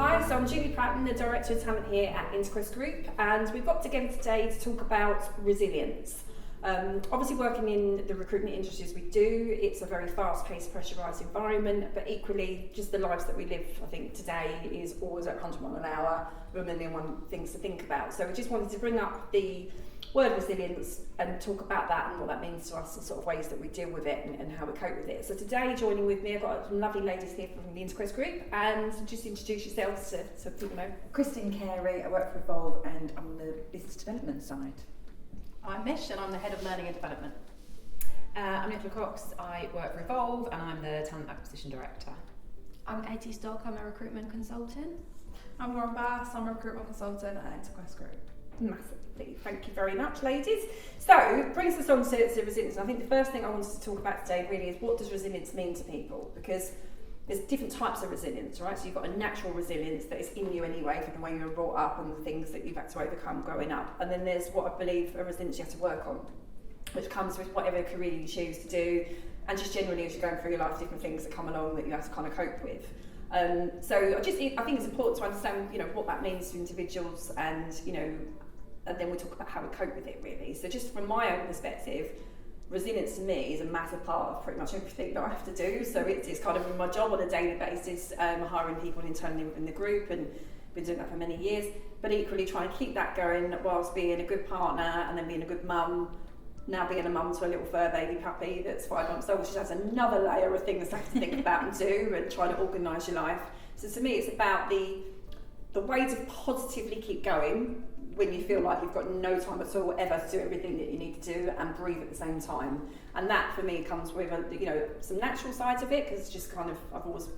Hi, so I'm Julie Pratten, the Director of Talent here at Interquest Group, and we've got together today to talk about resilience. Obviously working in the recruitment industry as we do, it's a very fast-paced, pressurised environment, but equally just the lives that we live, I think, today is always at 100 miles an hour, with a million and one things to think about. So we just wanted to bring up the word resilience and talk about that and what that means to us and sort of ways that we deal with it and how we cope with it. So today, joining with me, I've got some lovely ladies here from the Interquest Group, and just introduce yourselves so people know. Christine Carey, I work for Evolve and I'm on the business development side. I'm Mish and I'm the Head of Learning and Development. I'm Nicola Cox, I work for Evolve and I'm the Talent Acquisition Director. I'm Katie Stock, I'm a recruitment consultant. I'm Lauren Bass, I'm a recruitment consultant at Interquest Group. Massively, thank you very much, ladies. So, it brings us on to resilience. I think the first thing I wanted to talk about today really is what does resilience mean to people? Because there's different types of resilience, right? So you've got a natural resilience that is in you anyway from the way you were brought up and the things that you've had to overcome growing up. And then there's what I believe a resilience you have to work on, which comes with whatever career you choose to do, and just generally as you're going through your life, different things that come along that you have to kind of cope with. So I think it's important to understand, what that means to individuals, and and then we talk about how we cope with it really. So just from my own perspective, resilience to me is a massive part of pretty much everything that I have to do. So it's kind of my job on a daily basis, hiring people internally within the group, and been doing that for many years, but equally trying to keep that going whilst being a good partner and then being a good mum. Now being a mum to a little fur baby puppy that's 5 months old, which has another layer of things to have to think about and do, and trying to organise your life. So to me, it's about the way to positively keep going when you feel like you've got no time at all ever to do everything that you need to do, and breathe at the same time. And that for me comes with some natural sides of it, because it's just kind of, I've always,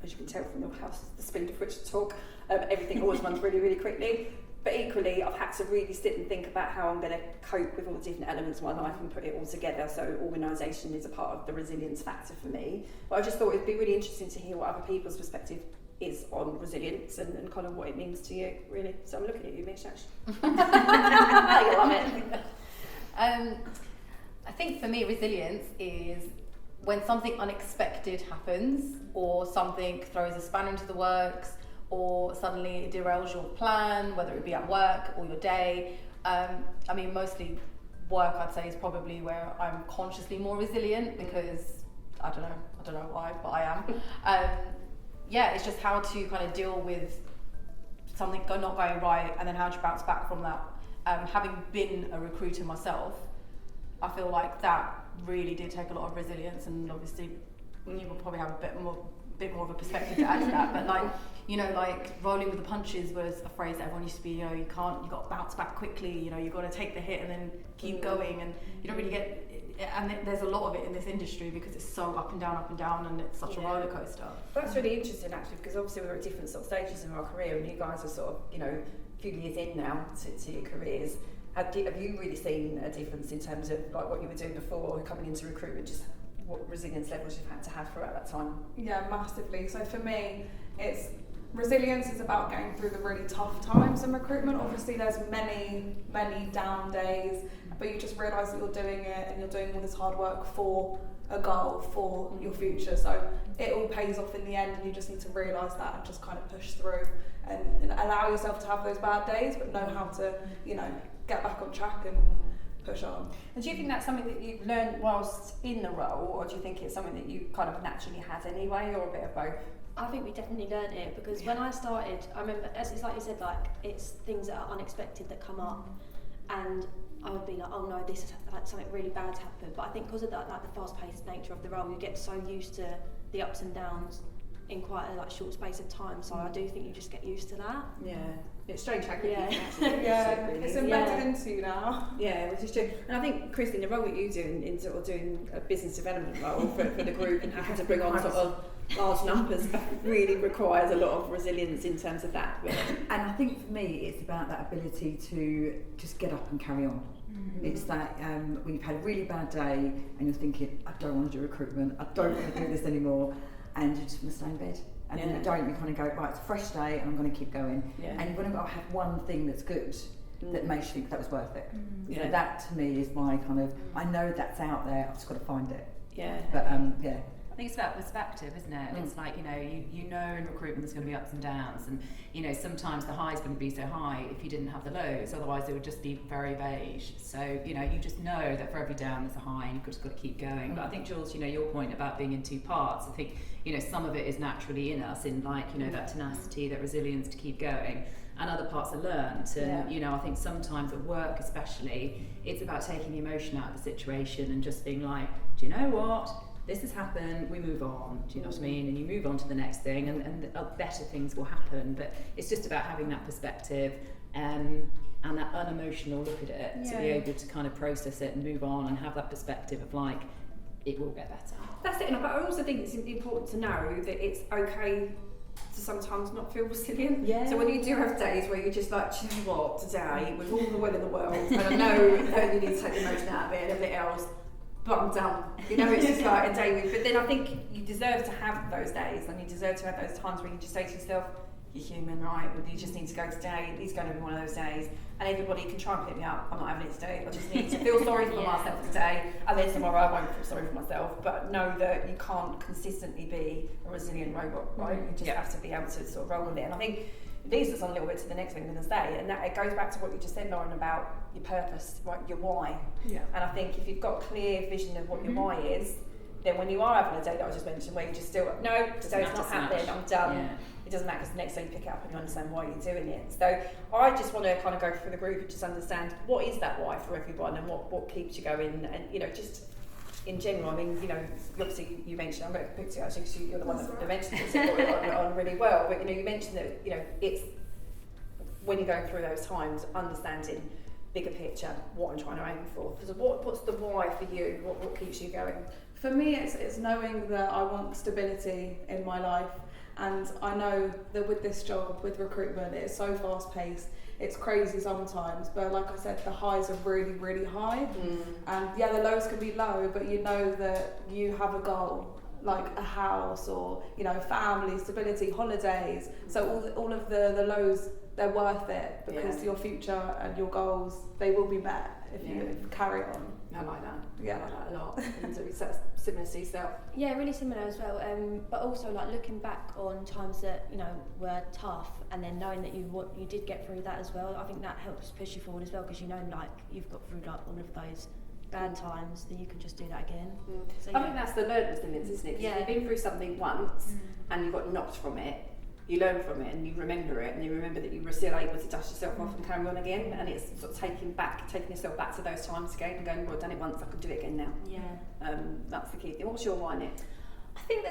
as you can tell from the house, the speed of which to talk, everything always runs really, really quickly. But equally, I've had to really sit and think about how I'm going to cope with all the different elements of my life and put it all together. So organisation is a part of the resilience factor for me. But I just thought it'd be really interesting to hear what other people's perspective is on resilience and kind of what it means to you, really. So I'm looking at you, Mish, actually. I love it. I think for me, resilience is when something unexpected happens, or something throws a spanner into the works, or suddenly it derails your plan, whether it be at work or your day. Mostly work, I'd say, is probably where I'm consciously more resilient, because I don't know why, but I am. It's just how to kind of deal with something not going right, and then how do you bounce back from that. Having been a recruiter myself, I feel like that really did take a lot of resilience, and obviously you will probably have a bit more of a perspective to add to that, but like rolling with the punches was a phrase that everyone used to be, you've got to bounce back quickly, you've got to take the hit and then keep going, and you don't really get, and there's a lot of it in this industry because it's so up and down, and it's such a roller coaster. That's really interesting actually, because obviously we're at different sort of stages in our career, and you guys are sort of, a few years in now to your careers. Have you really seen a difference in terms of like what you were doing before coming into recruitment, just what resilience levels you've had to have throughout that time? Yeah, massively. So for me, resilience is about getting through the really tough times in recruitment. Obviously there's many down days, but you just realise that you're doing it and you're doing all this hard work for a goal, for your future. So it all pays off in the end, and you just need to realise that and just kind of push through and allow yourself to have those bad days, but know how to, get back on track and push on. And do you think that's something that you've learned whilst in the role, or do you think it's something that you kind of naturally had anyway, or a bit of both? I think we definitely learned it, because when I started, I remember, it's like you said, it's things that are unexpected that come up, and I would be like, oh no, this is something really bad's happened. But I think because of that, the fast-paced nature of the role, you get so used to the ups and downs in quite a short space of time. So I do think you just get used to that. Yeah. It's strange how quickly it's embedded into you now. Yeah, which is true. And I think, Christine, the role that you do in sort of doing a business development role for the group and having to bring on sort of large numbers really requires a lot of resilience in terms of that. And I think for me, it's about that ability to just get up and carry on. Mm-hmm. It's that when you've had a really bad day and you're thinking, I don't want to do recruitment, I don't want to do this anymore, and you just want to stay in bed. And then you kind of go, right, it's a fresh day and I'm going to keep going. Yeah. And you've got to have one thing that's good that makes you think that was worth it. So that to me is my kind of, I know that's out there, I've just got to find it. Yeah. But I think it's about perspective, isn't it? It's like, you know in recruitment there's going to be ups and downs, and you know sometimes the highs wouldn't be so high if you didn't have the lows, otherwise it would just be very beige. So you know you just know that for every down there's a high, and you've just got to keep going. But I think, Jules, you know, your point about being in two parts, I think, you know, some of it is naturally in us, in like, you know, that tenacity, that resilience to keep going, and other parts are learnt. And you know, I think sometimes at work especially, it's about taking the emotion out of the situation and just being like, do you know what, this has happened, we move on, do you know what I mean? And you move on to the next thing, and better things will happen. But it's just about having that perspective and that unemotional look at it, to be able to kind of process it and move on and have that perspective of like, it will get better. That's it, but I also think it's important to know that it's okay to sometimes not feel resilient. Yeah. So when you do have days where you're just like, do you know what, today, with all the will in the world, and I know that you need to take the emotion out of it and everything else, but I'm done. You know, it's just like a day with, but then I think you deserve to have those days, and you deserve to have those times where you just say to yourself, you're human, right? You just need to go today, it's going to be one of those days, and everybody can try and pick me up. I'm not having it today. I just need to feel sorry for myself today, and then tomorrow I won't feel sorry for myself. But know that you can't consistently be a resilient robot, right? You just have to be able to sort of roll with it. And I think it leads us on a little bit to the next thing I'm going to say, and that it goes back to what you just said, Lauren, about your purpose, right? Your why. Yeah. And I think if you've got a clear vision of what your why is, then when you are having a day that I just mentioned, where you just still, no, today's not happening, I'm done. Yeah. It doesn't matter, because the next day you pick it up and you understand why you're doing it. So I just want to kind of go through the group and just understand what is that why for everyone, and what keeps you going, and you know, just in general. I mean, you know, obviously you mentioned, I'm going to pick it actually because you're the one that mentioned it on really well, but you know, you mentioned that, you know, it's when you're going through those times, understanding bigger picture, what I'm trying to aim for. So what's the why for you? What keeps you going? For me, it's knowing that I want stability in my life. And I know that with this job, with recruitment, it's so fast paced, it's crazy sometimes, but like I said, the highs are really, really high. And yeah, the lows can be low, but you know that you have a goal, like a house, or, you know, family, stability, holidays. So all of the lows, they're worth it, because your future and your goals, they will be met if you carry on. I like that. Yeah, I like that a lot. And so it's similar to yourself. Yeah, really similar as well. But also like looking back on times that, you know, were tough, and then knowing that you did get through that as well. I think that helps push you forward as well, because you know, like, you've got through like all of those bad times, then you can just do that again. So, I think that's the learned resilience, isn't it? If you've been through something once and you got knocked from it, you learn from it and you remember it, and you remember that you were still able to dust yourself off and carry on again, and it's sort of taking yourself back to those times again and going, well, I've done it once, I can do it again now. That's the key thing. What's your why, Nick? I think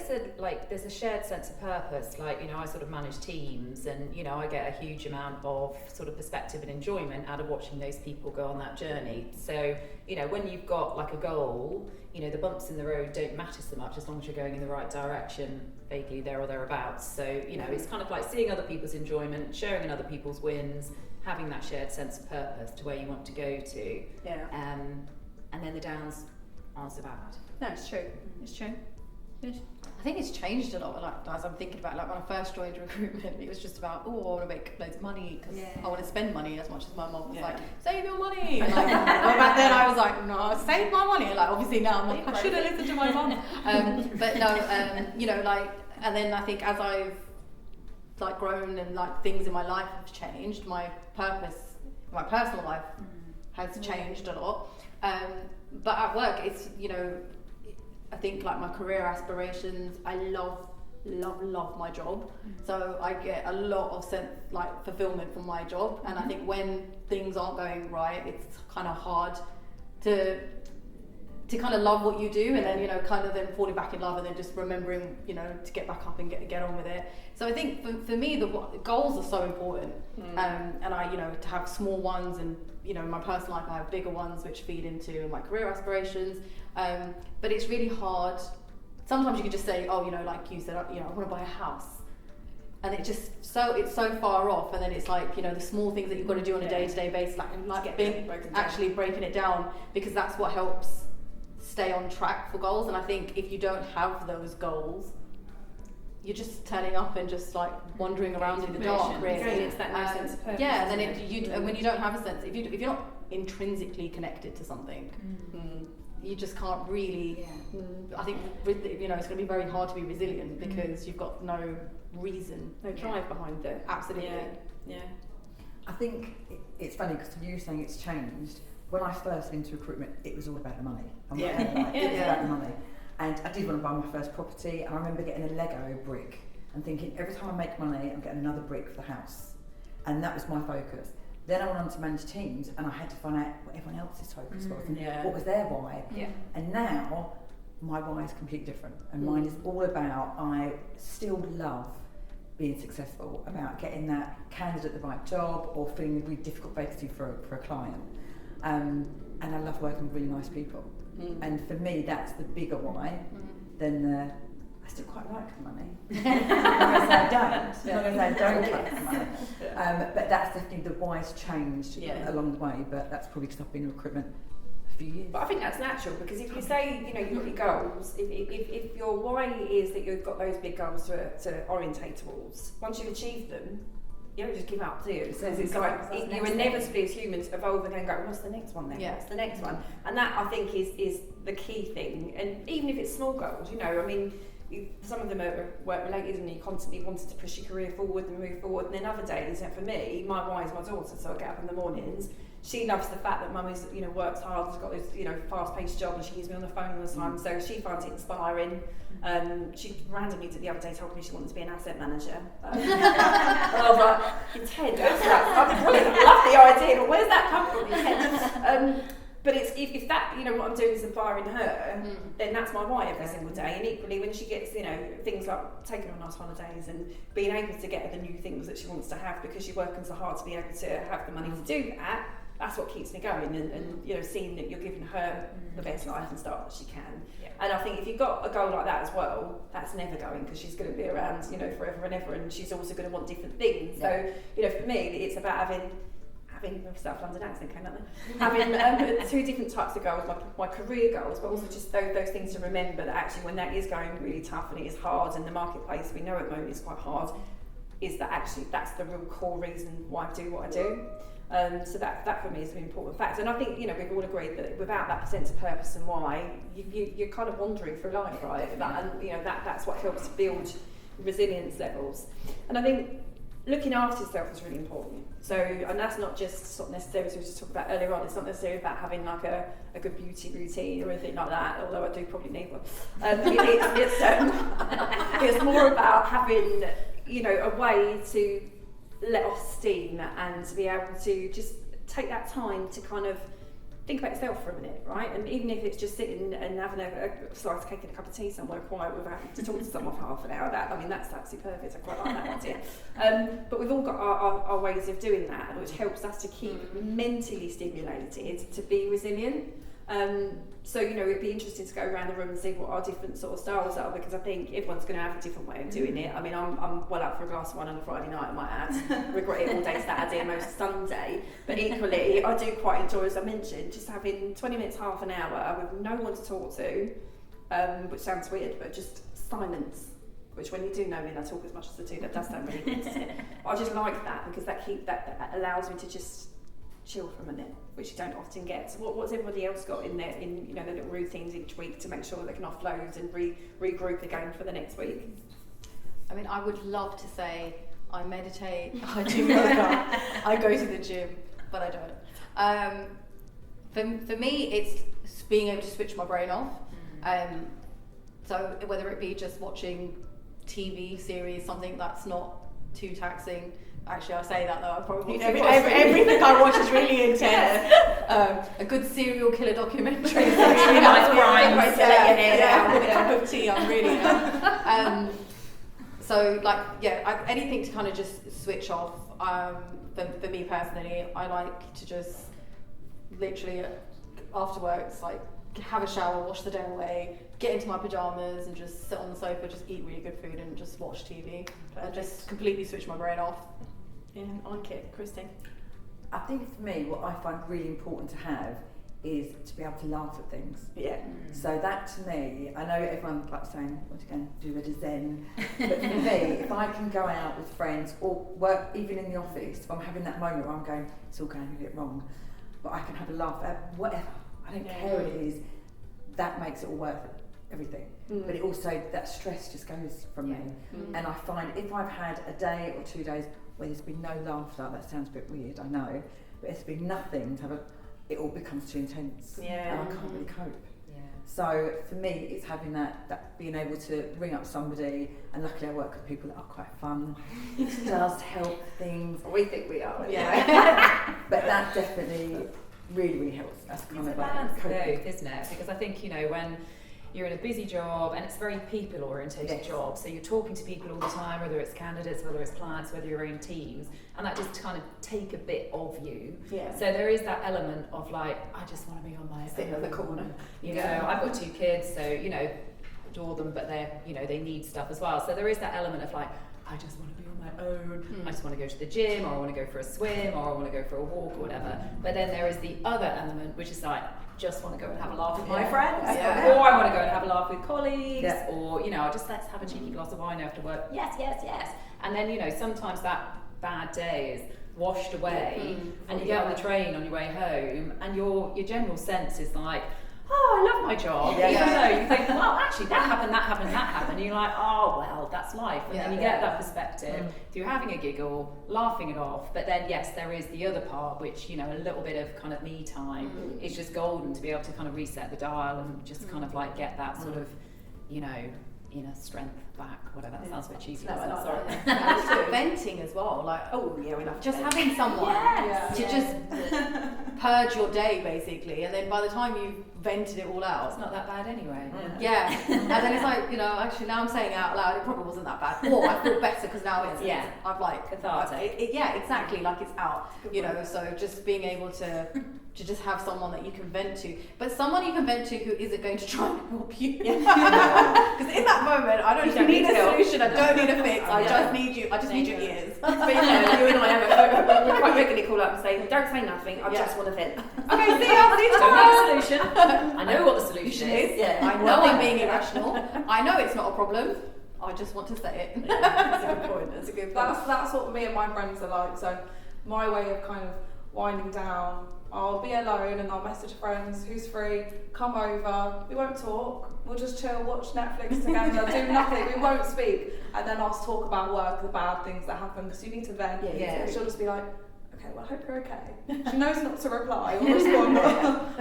there's a shared sense of purpose. Like, you know, I sort of manage teams, and you know, I get a huge amount of sort of perspective and enjoyment out of watching those people go on that journey. So, you know, when you've got like a goal, you know, the bumps in the road don't matter so much as long as you're going in the right direction, vaguely there or thereabouts. So, you know, it's kind of like seeing other people's enjoyment, sharing in other people's wins, having that shared sense of purpose to where you want to go to. And then the downs aren't so bad. No, it's true. It's true. I think it's changed a lot. Like, as I'm thinking about, like, when I first joined recruitment, it was just about, I want to make loads of money, because I want to spend money, as much as my mum was like, save your money. And like, back then I was like, no, save my money. Like, obviously now I'm like, I should have listened to my mum. But no, you know, like, and then I think as I've like grown and like things in my life have changed, my purpose, my personal life has changed a lot. But at work, it's, you know, I think like my career aspirations, I love my job. So I get a lot of fulfillment from my job. And I think when things aren't going right, it's kind of hard to kind of love what you do, and then, you know, kind of then falling back in love, and then just remembering, you know, to get back up and get on with it. So I think for me, the goals are so important. And I, you know, to have small ones, and, you know, in my personal life I have bigger ones which feed into my career aspirations. But it's really hard. Sometimes you can just say, oh, you know, like you said, you know, I want to buy a house. And it's so far off, and then it's like, you know, the small things that you've got to do on a day-to-day basis, like actually breaking it down, because that's what helps stay on track for goals. And I think if you don't have those goals, you're just turning up and just like wandering around in the dark, really. It's that no sense of purpose. Yeah, then when you don't have a sense, if you're not intrinsically connected to something, you just can't really. I think it's going to be very hard to be resilient because you've got no reason, No drive behind it. Absolutely. Yeah. I think it's funny because you saying it's changed. When I first went into recruitment, it was all about the money. I'm not gonna lie, it was about the money. And I did want to buy my first property, and I remember getting a Lego brick and thinking, every time I make money, I'm getting another brick for the house. And that was my focus. Then I went on to manage teams, and I had to find out what everyone else's focus was and what was their why. Yeah. And now, my why is completely different. And mine is all about, I still love being successful, about getting that candidate the right job or filling a really difficult vacancy for a client. And I love working with really nice people. And for me, that's the bigger why than the, I still quite like the money. As I don't like the money. But that's definitely the why's changed along the way, but that's probably because I've been in recruitment a few years. But I think that's natural, because if you say, you've got your goals, if your why is that you've got those big goals to orientate towards, once you've achieved them, you don't just give up, do you? So it's like you inevitably as humans evolve and then go, what's the next one then? Yeah. What's the next one? And that, I think, is the key thing. And even if it's small goals, some of them are work related and you constantly wanted to push your career forward and move forward. And then other days, and for me, my why is my daughter, so I get up in the mornings. She loves the fact that mum is, works hard, has got this, fast-paced job, and she hears me on the phone all the time. So she finds it inspiring. She randomly the other day told me she wanted to be an asset manager. And I was like, your Ted, I love the idea, but where's that come from, your Ted? But it's if that, what I'm doing is inspiring her, then that's my why every single day. And equally, when she gets, things like taking on nice holidays and being able to get the new things that she wants to have because she's working so hard to be able to have the money to do that, that's what keeps me going. And seeing that you're giving her the best life and start that she can. Yeah. And I think if you've got a goal like that as well, that's never going, because she's going to be around, forever and ever, and she's also going to want different things. Yeah. So, for me, it's about having South London accent came out there. Having two different types of goals, my career goals, but also just those things to remember that actually when that is going really tough and it is hard, and the marketplace we know at the moment is quite hard, is that actually that's the real core reason why I do what I do. So that for me is an important fact. And I think we've all agreed that without that sense of purpose and why, you're kind of wandering through life, right? And that's what helps build resilience levels. And I think looking after yourself is really important. So, and that's not just sort of necessarily, as we just talked about earlier on, it's not necessarily about having like a good beauty routine or anything like that, although I do probably need one. It's more about having, a way to let off steam and to be able to just take that time to kind of think about yourself for a minute, right? And even if it's just sitting and having a slice of cake and a cup of tea somewhere quiet without having to talk to someone for half an hour, that's absolutely perfect. I quite like that idea. But we've all got our ways of doing that, which helps us to keep mentally stimulated to be resilient. So it'd be interesting to go around the room and see what our different sort of styles are, because I think everyone's going to have a different way of doing it. I mean, I'm well up for a glass of wine on a Friday night, I might add. Regret it all day Saturday and most Sunday. But equally, I do quite enjoy, as I mentioned, just having 20 minutes, half an hour with no one to talk to, which sounds weird, but just silence. Which, when you do know me and I talk as much as I do, that does sound really good, doesn't it? I just like that, because that allows me to just chill for a minute, which you don't often get. So what's everybody else got in their little routines each week to make sure they can offload and regroup again for the next week? I mean, I would love to say I meditate, I do yoga, I go to the gym, but I don't. For me, it's being able to switch my brain off. So whether it be just watching TV series, something that's not too taxing. Actually, I say that though. I probably everything I watch is really intense. A good serial killer documentary. Really nice crime. With a cup of tea. I'm really. So anything to kind of just switch off. For me personally, I like to just literally after work, it's like have a shower, wash the day away, get into my pajamas, and just sit on the sofa, just eat really good food, and just watch TV, and just completely switch my brain off. Yeah, I like it. Christine? I think for me, what I find really important to have is to be able to laugh at things. Yeah. So that to me, I know everyone likes saying, what are you going to do with a zen? But for me, if I can go out with friends or work even in the office, if I'm having that moment where I'm going, it's all going a bit wrong, but I can have a laugh at whatever. I don't care what it is. that makes it all worth everything. But it also, that stress just goes from me. And I find if I've had a day or 2 days where there's been no laughter, that sounds a bit weird, I know, but it's been nothing to have it all becomes too intense. And I can't really cope. So for me, it's having that being able to ring up somebody, and luckily I work with people that are quite fun. It does help things. We think we are. But that definitely really helps. That's kind of like coping, isn't it? Because I think, you know, when you're in a busy job and it's a very people orientated job, so you're talking to people all the time, whether it's candidates, whether it's clients, whether you're in teams, and that just kind of take a bit of you. So there is that element of like, I just want to be on my sitting in the corner. You know, I've got 2 kids, so, you know, adore them, but they're, you know, they need stuff as well. So there is that element of like, I just want to be on my own. I just want to go to the gym, or I want to go for a swim, or I want to go for a walk, or whatever. But then there is the other element, which is like, just want to go and have a laugh with my friends, or I want to go and have a laugh with colleagues, or, you know, just let's have a cheeky glass of wine after work. Yes. And then, you know, sometimes that bad day is washed away, and you get on the train on your way home, and your general sense is like, oh, I love my job. Even though you think, well, actually, that happened. And you're like, oh, well, that's life. And then you get that perspective through having a giggle, laughing it off. But then, yes, there is the other part, which, you know, a little bit of kind of me time is just golden to be able to kind of reset the dial and just kind of like get that sort of, you know, inner strength back, whatever. That sounds a bit cheesy. Sorry. Venting as well, like, just having someone to just purge your day, basically, and then by the time you've vented it all out, it's not that bad anyway. And then it's like, you know, actually now I'm saying it out loud, it probably wasn't that bad, or I feel better because now it's I've like cathartic. Exactly, like it's out, you know. So just being able to just have someone that you can vent to, but someone you can vent to who isn't going to try and help you. Because in that moment, I don't need a solution, I don't need a fix, I just need you, I just need your ears. But you and I we quite regularly call up and say, don't say nothing, I just want to vent. Okay, see you later. Don't have a solution. I know what the solution is. I know I'm being irrational. I know it's not a problem. I just want to say it. That's a good point. That's a good point. That's what me and my friends are like. So my way of kind of winding down, I'll be alone and I'll message friends who's free, come over, we won't talk, we'll just chill, watch Netflix together, do nothing, we won't speak, and then I'll talk about work, the bad things that happen, because you need to vent. She'll just be like, okay, well I hope you're okay. She knows not to reply or respond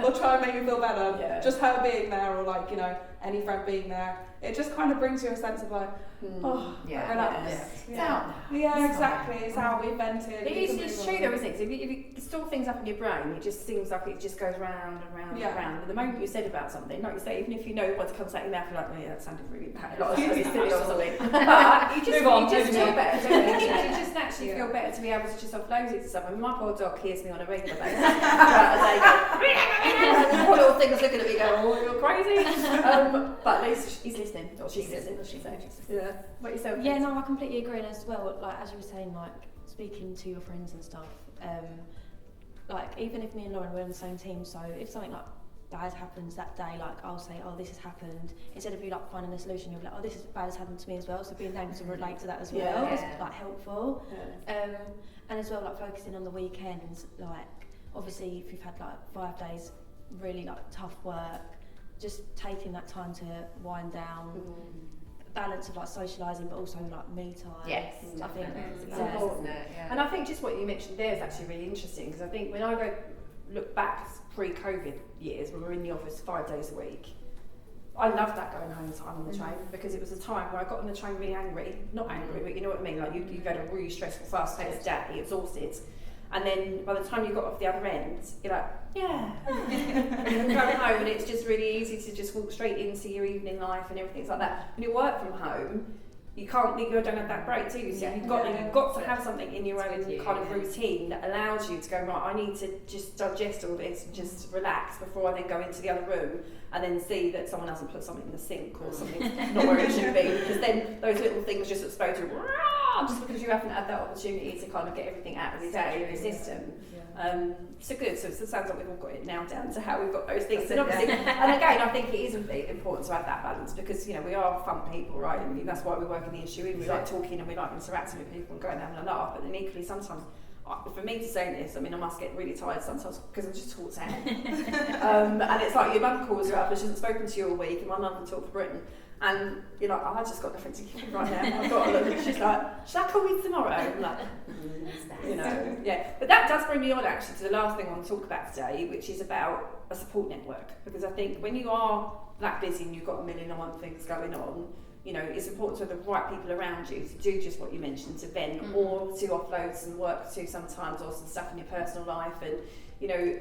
or try and make you feel better. Just her being there, or like, you know, any friend being there, it just kind of brings you a sense of like, relax. It's out. Exactly. It's out. We've vented. It's true though, isn't it? If you store things up in your brain, it just seems like it just goes round and round and round. But the moment you said about something, like you say, even if you know what comes out your mouth, you're like, oh yeah, that sounded really bad. Like, silly or something. But you just feel better, don't you? You just naturally feel better to be able to just offload it to someone. My poor dog hears me on a regular basis. The poor little thing was looking at me going, oh, you're crazy. But at least he's listening, or she's listening, or she's saying. What yourself? Yeah, no, I completely agree. And as well, like as you were saying, like speaking to your friends and stuff. Like even if me and Lauren were on the same team, so if something like bad happens that day, like I'll say, oh, this has happened. Instead of you like finding a solution, you'll be like, oh, this is bad has happened to me as well. So being able to relate to that as well is like helpful. And as well, like focusing on the weekends, like obviously if you've had like 5 days really like tough work, just taking that time to wind down. Balance of like socialising, but also like me time. Yes, I think it's important. And I think just what you mentioned there is actually really interesting, because I think when I look back pre-COVID years when we were in the office 5 days a week, I loved that going home time on the train, because it was a time where I got on the train really angry, not angry, but you know what I mean, like you've had a really stressful, fast-paced day, exhausted, and then by the time you got off the other end, you're like, and you're going home, and it's just really easy to just walk straight into your evening life and everything like that. When you work from home, you don't have that break, do you? So you've got to have something in your own kind of routine that allows you to go, right, I need to just digest all this and just relax before I then go into the other room and then see that someone hasn't put something in the sink or something not where it should be, because then those little things just explode to just because you haven't had that opportunity to kind of get everything out of your day in your system. So good. So it sounds like we've all got it now down to how we've got those things. And obviously, and again, I think it is important to have that balance, because, you know, we are fun people, right? I mean, that's why we work in the industry. We like talking and we like interacting with people and going and having a laugh. But then equally, sometimes for me to say this, I mean, I must get really tired sometimes because I just talk to her. And it's like your mum calls her up and she hasn't spoken to you all week, and my mum can talk for Pratten. And you're like, I just got nothing to give you right now. I've got to look. She's like, shall I call you tomorrow? I'm like, you know, yeah. But that does bring me on actually to the last thing I want to talk about today, which is about a support network. Because I think when you are that busy and you've got 1,001 things going on, you know, it's important to have the right people around you to do just what you mentioned, to vent or to offload some work to sometimes, or some stuff in your personal life, and you know,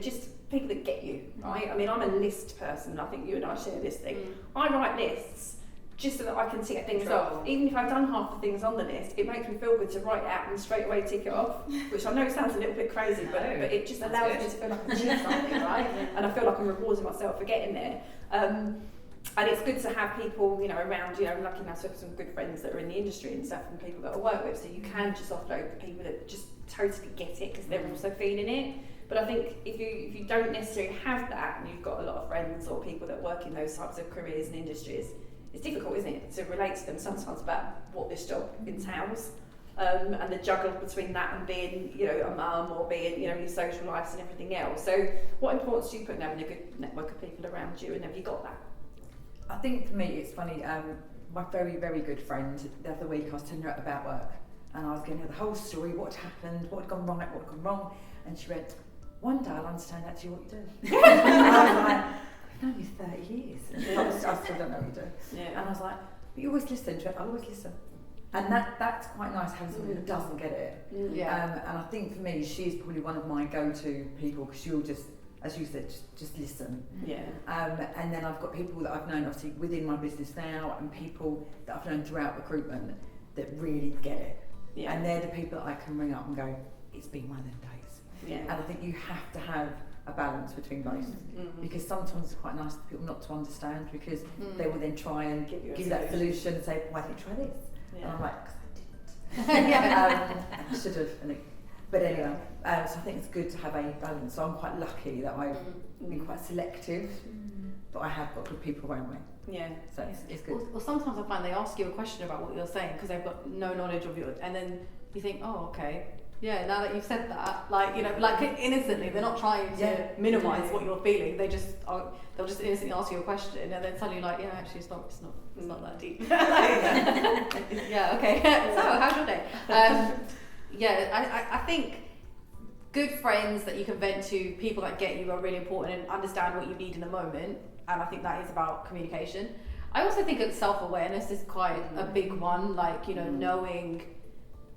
just people that get you, right? I mean, I'm a list person, and I think you and I share this thing. I write lists just so that I can tick things off. Even if I've done half the things on the list, it makes me feel good to write it out and straight away tick it off, which I know sounds a little bit crazy, but it just allows me to feel like I'm doing something, right? And I feel like I'm rewarding myself for getting there. And it's good to have people, you know, around. You know, I'm lucky enough to have some good friends that are in the industry and stuff, and people that I work with, so you can just offload the people that just totally get it because they're also feeling it. But I think if you don't necessarily have that, and you've got a lot of friends or people that work in those types of careers and industries, it's difficult, isn't it, to relate to them sometimes about what this job entails, and the juggle between that and being, you know, a mum, or being, you know, your social lives and everything else. So what importance do you put in having a good network of people around you, and have you got that? I think for me it's funny, my very, very good friend, the other week I was telling her about work, and I was giving her the whole story, what had happened, what had gone right, what had gone wrong, and she went, one day I'll understand actually what you do. And I was like, I've known you 30 years, and I still don't know what you do. Yeah. And I was like, but you always listen. She went, I always listen. And that's quite nice, having someone who doesn't get it. Yeah. And I think for me, she's probably one of my go-to people, because she'll just, as you said, just listen. Yeah. And then I've got people that I've known obviously within my business now, and people that I've known throughout recruitment that really get it. Yeah. And they're the people that I can ring up and go, it's been one of them days. Yeah. And I think you have to have a balance between both, because sometimes it's quite nice for people not to understand, because they will then try and give you that solution and say, why didn't you try this? Yeah. And I'm like, because I didn't. I should have. But anyway, so I think it's good to have a balance. So I'm quite lucky that I've been quite selective, but I have got good people around me. Yeah. So it's good. Or sometimes I find they ask you a question about what you're saying because they've got no knowledge of you, and then you think, oh, okay. Yeah, now that you've said that, like, you know, like innocently, they're not trying to minimise what you're feeling. They'll just innocently ask you a question, and then suddenly, like, yeah, actually, it's not that deep. Yeah, okay. So, how's your day? I think good friends that you can vent to, people that get you, are really important and understand what you need in the moment. And I think that is about communication. I also think that self-awareness is quite a big one. Like, you know, knowing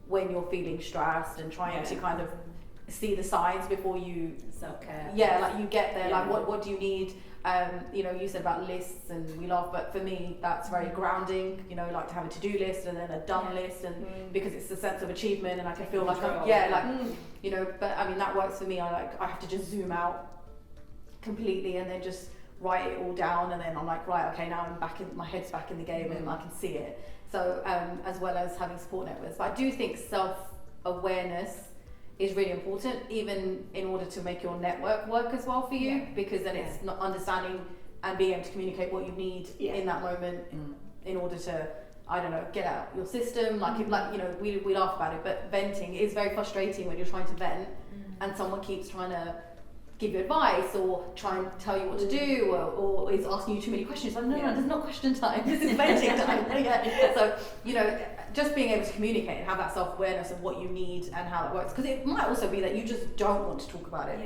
when you're feeling stressed and trying to kind of see the signs before you self-care. Yeah, like you get there. Like what do you need? You know, you said about lists, and we laugh, but for me that's very grounding. You know, like to have a to-do list and then a done list, and because it's a sense of achievement, and I can feel like you know. But I mean, that works for me. I have to just zoom out completely and then just write it all down, and then I'm like, right, okay, now I'm back in, my head's back in the game, and I can see it. So as well as having support networks, but I do think self-awareness is really important, even in order to make your network work as well for you, because then it's not understanding and being able to communicate what you need in that moment in order to, I don't know, get out your system. Like, you know, we laugh about it, but venting is very frustrating when you're trying to vent and someone keeps trying to give you advice or try and tell you what to do, or is asking you too many questions. Like, no, this is not question time, this is venting time. So, you know, just being able to communicate and have that self-awareness of what you need and how that works, because it might also be that you just don't want to talk about it.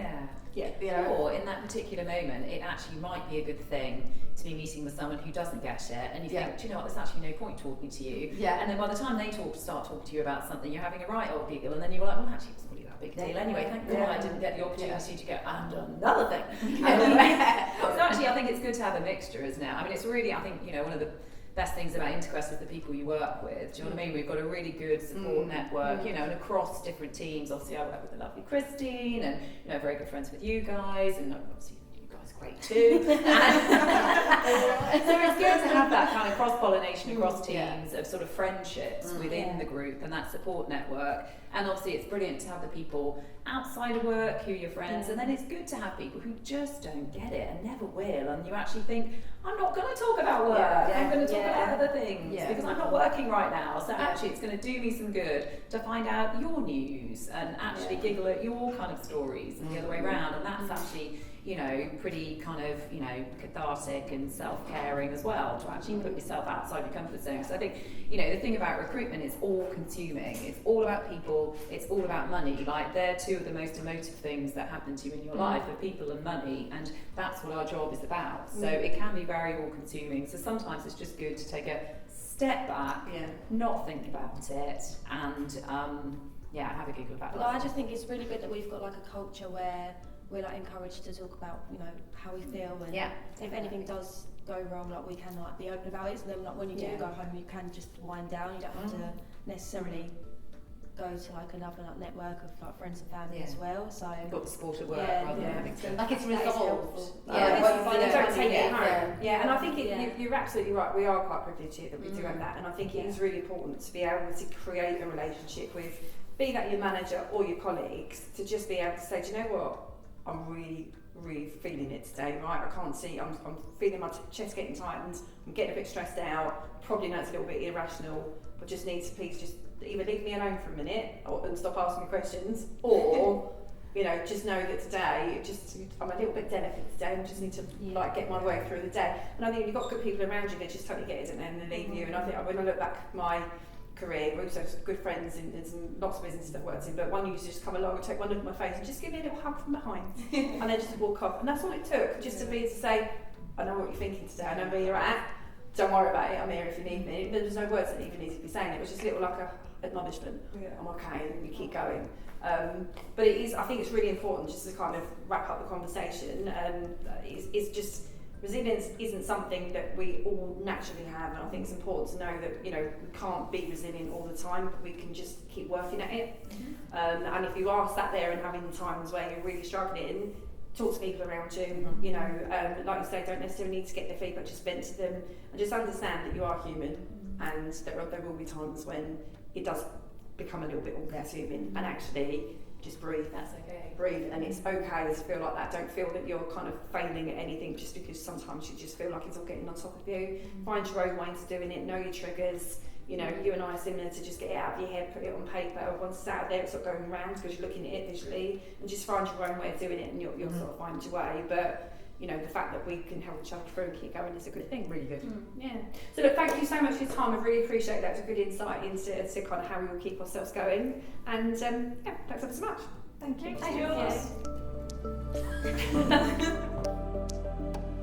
Yeah, you know? Or in that particular moment, it actually might be a good thing to be meeting with someone who doesn't get it, and you think, do you know what, there's actually no point talking to you. And then by the time they start talking to you about something, you're having a right old giggle, and then you're like, well, actually, it's really that big a deal anyway. Thank God I didn't get the opportunity to go, and another thing. So actually, I think it's good to have a mixture, isn't it? I mean, it's really, I think, you know, one of the best things about Interquest with the people you work with. Do you know what I mean? We've got a really good support network, you know, and across different teams. Obviously, I work with the lovely Christine, and, you know, very good friends with you guys, and obviously you guys great too. So it's good to have that kind of cross-pollination across teams of sort of friendships within the group and that support network. And obviously it's brilliant to have the people outside of work who are your friends, and then it's good to have people who just don't get it and never will, and you actually think, I'm not going to talk about work, I'm going to talk about other things because I'm not working right now, so actually it's going to do me some good to find out your news and actually giggle at your kind of stories and the other way around, and that's actually, you know, pretty kind of, you know, cathartic and self-caring as well, to actually put yourself outside your comfort zone. So I think, you know, the thing about recruitment is all consuming. It's all about people, it's all about money. Like, they're two of the most emotive things that happen to you in your life, are people and money, and that's what our job is about. So it can be very all consuming. So sometimes it's just good to take a step back, not think about it, and have a giggle about it. Well, I just think it's really good that we've got like a culture where we're like encouraged to talk about, you know, how we feel, and if anything does go wrong, like we can like be open about it. So then, like when you do go home, you can just wind down. You don't have to necessarily go to like another like network of like friends and family as well. So you've got the support at work rather than having to, like, it's resolved. Don't take it home. And I think you're absolutely right. We are quite privileged here that we do have that, and I think it is really important to be able to create a relationship with, be that your manager or your colleagues, to just be able to say, do you know what? I'm really, really feeling it today, right? I can't see, I'm feeling my chest getting tightened, I'm getting a bit stressed out, probably know it's a little bit irrational, but just need to please just either leave me alone for a minute and stop asking me questions, or, you know, just know that today, I'm a little bit delicate today, and just need to like get my way through the day. And I think you've got good people around you that just totally get it, and they leave you. And I think when I look back at my career, we also have good friends in some lots of businesses that I've worked in, but one used to just come along and take one look at my face and just give me a little hug from behind and then just walk off, and that's all it took, just to be to say, I know what you're thinking today, I know where you're at, don't worry about it, I'm here if you need me. There was no words that even needed to be saying, it was just a little like a acknowledgement, I'm okay, and you keep going. But it is, I think it's really important, just to kind of wrap up the conversation, it's just, resilience isn't something that we all naturally have, and I think it's important to know that, you know, we can't be resilient all the time, but we can just keep working at it. And if you are sat there and having times where you're really struggling, talk to people around you, you know, like you say, don't necessarily need to get their feedback, just vent to them, and just understand that you are human, and there will be times when it does become a little bit all-consuming, and actually just breathe. That's okay. Breathe, and it's okay to feel like that. Don't feel that you're kind of failing at anything just because sometimes you just feel like it's all getting on top of you. Find your own ways of doing it, know your triggers. You know, you and I are similar to just get it out of your head, put it on paper. Once it's out there, it's not going around because you're looking at it visually, and just find your own way of doing it, and you'll sort of find your way. But you know, the fact that we can help each other through and keep going is a good thing. Really good. So look, thank you so much for your time. I really appreciate that. It's a good insight into kind of how we will keep ourselves going. And thanks ever so much. Thank you. Thank you.